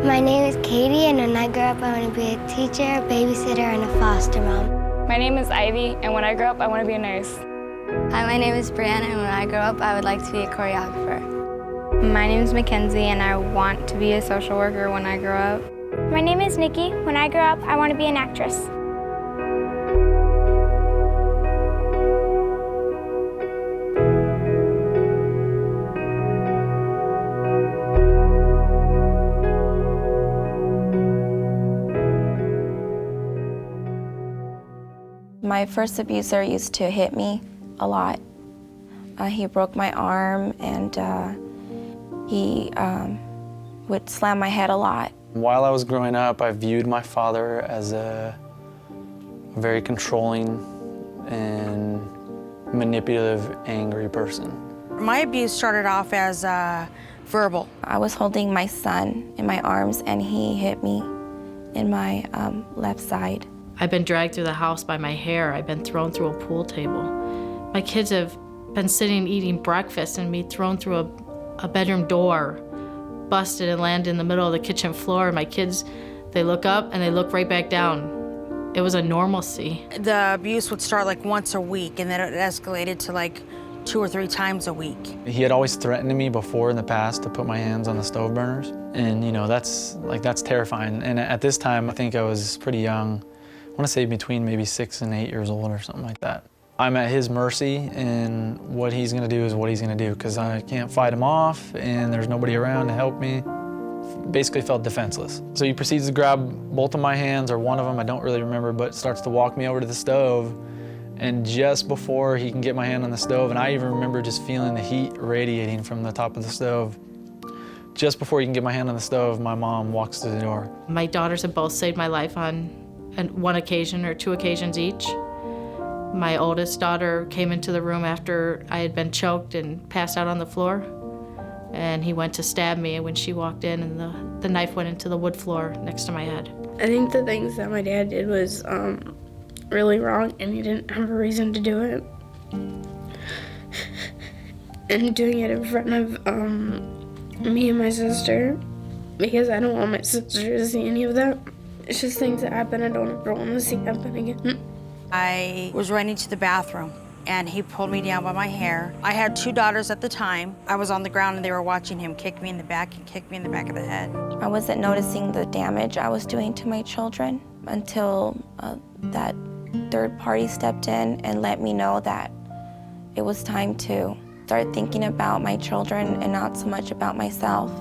My name is Katie, and when I grow up, I want to be a teacher, a babysitter, and a foster mom. My name is Ivy, and when I grow up, I want to be a nurse. Hi, my name is Brianna, and when I grow up, I would like to be a choreographer. My name is Mackenzie, and I want to be a social worker when I grow up. My name is Nikki. When I grow up, I want to be an actress. My first abuser used to hit me a lot. He broke my arm, and he would slam my head a lot. While I was growing up, I viewed my father as a very controlling and manipulative, angry person. My abuse started off as verbal. I was holding my son in my arms, and he hit me in my left side. I've been dragged through the house by my hair. I've been thrown through a pool table. My kids have been sitting eating breakfast and me thrown through a bedroom door, busted and landed in the middle of the kitchen floor. My kids, they look up and they look right back down. It was a normalcy. The abuse would start like once a week, and then it escalated to like 2 or 3 times a week. He had always threatened me before in the past to put my hands on the stove burners. And you know, that's terrifying. And at this time, I think I was pretty young. I want to say between maybe 6 and 8 years old or something like that. I'm at his mercy, and what he's gonna do is what he's gonna do, because I can't fight him off, and there's nobody around to help me. Basically felt defenseless. So he proceeds to grab both of my hands, or one of them, I don't really remember, but starts to walk me over to the stove. And just before he can get my hand on the stove, and I even remember just feeling the heat radiating from the top of the stove, just before he can get my hand on the stove, my mom walks to the door. My daughters have both saved my life on one occasion or 2 occasions each. My oldest daughter came into the room after I had been choked and passed out on the floor, and he went to stab me when she walked in, and the knife went into the wood floor next to my head. I think the things that my dad did was really wrong, and he didn't have a reason to do it. And doing it in front of me and my sister, because I don't want my sister to see any of that. It's just things that happen I don't ever want to see happen again. I was running to the bathroom, and he pulled me down by my hair. I had 2 daughters at the time. I was on the ground, and they were watching him kick me in the back and kick me in the back of the head. I wasn't noticing the damage I was doing to my children until that third party stepped in and let me know that it was time to start thinking about my children and not so much about myself.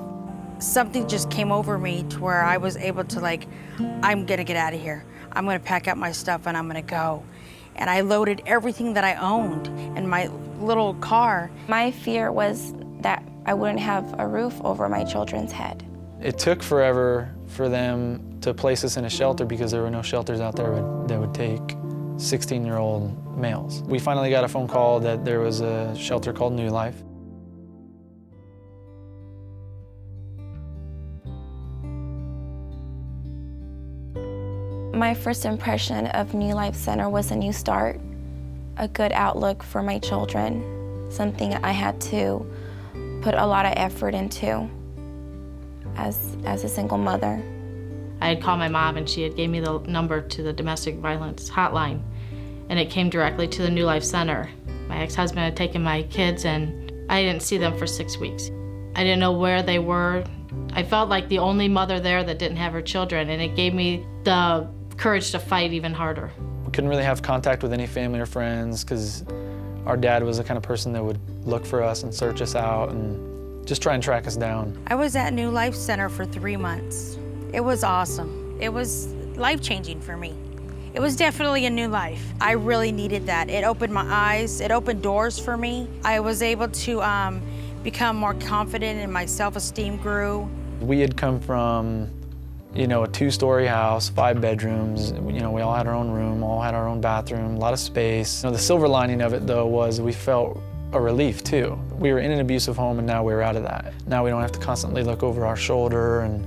Something just came over me to where I was able to, like, I'm gonna get out of here. I'm gonna pack up my stuff and I'm gonna go. And I loaded everything that I owned in my little car. My fear was that I wouldn't have a roof over my children's head. It took forever for them to place us in a shelter because there were no shelters out there that would take 16-year-old males. We finally got a phone call that there was a shelter called New Life. My first impression of New Life Center was a new start, a good outlook for my children, something I had to put a lot of effort into as a single mother. I had called my mom, and she had gave me the number to the domestic violence hotline, and it came directly to the New Life Center. My ex-husband had taken my kids, and I didn't see them for 6 weeks. I didn't know where they were. I felt like the only mother there that didn't have her children, and it gave me the courage to fight even harder. We couldn't really have contact with any family or friends because our dad was the kind of person that would look for us and search us out and just try and track us down. I was at New Life Center for 3 months. It was awesome. It was life-changing for me. It was definitely a new life. I really needed that. It opened my eyes. It opened doors for me. I was able to become more confident, and my self-esteem grew. We had come from, you know, a 2-story house, 5 bedrooms. You know, we all had our own room, all had our own bathroom, a lot of space. You know, the silver lining of it, though, was we felt a relief, too. We were in an abusive home, and now we were out of that. Now we don't have to constantly look over our shoulder and,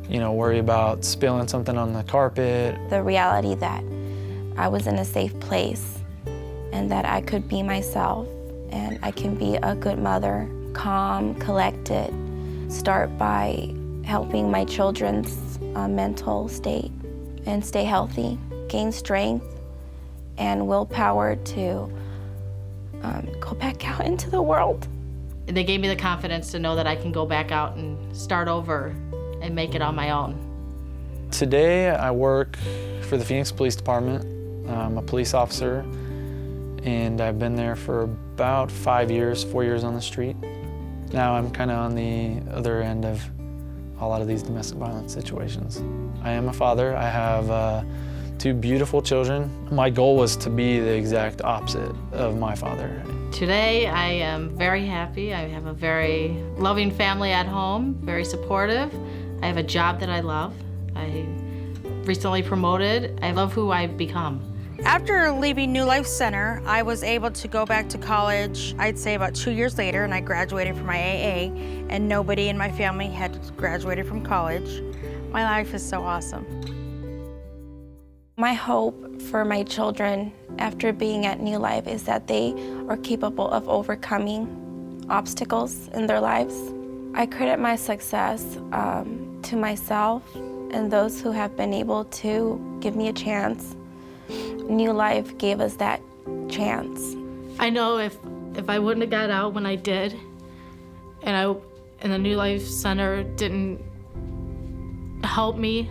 you know, worry about spilling something on the carpet. The reality that I was in a safe place and that I could be myself and I can be a good mother, calm, collected, start by helping my children's mental state and stay healthy, gain strength and willpower to go back out into the world. They gave me the confidence to know that I can go back out and start over and make it on my own. Today I work for the Phoenix Police Department. I'm a police officer, and I've been there for about 4 years on the street. Now I'm kind of on the other end of a lot of these domestic violence situations. I am a father. I have 2 beautiful children. My goal was to be the exact opposite of my father. Today I am very happy. I have a very loving family at home, very supportive. I have a job that I love. I recently promoted. I love who I've become. After leaving New Life Center, I was able to go back to college, I'd say about 2 years later, and I graduated from my AA, and nobody in my family had graduated from college. My life is so awesome. My hope for my children after being at New Life is that they are capable of overcoming obstacles in their lives. I credit my success to myself and those who have been able to give me a chance. New Life gave us that chance. I know if I wouldn't have got out when I did, and the New Life Center didn't help me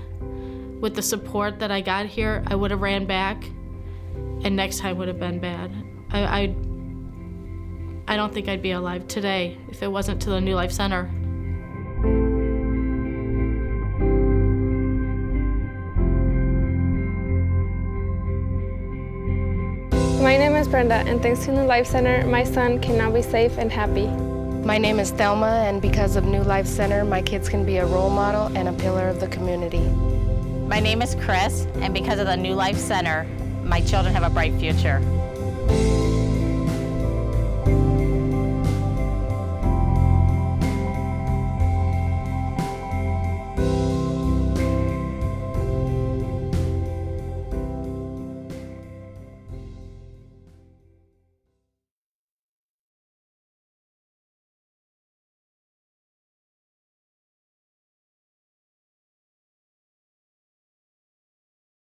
with the support that I got here, I would have ran back, and next time would have been bad. I don't think I'd be alive today if it wasn't to the New Life Center. My name is Brenda, and thanks to New Life Center, my son can now be safe and happy. My name is Thelma, and because of New Life Center, my kids can be a role model and a pillar of the community. My name is Chris, and because of the New Life Center, my children have a bright future.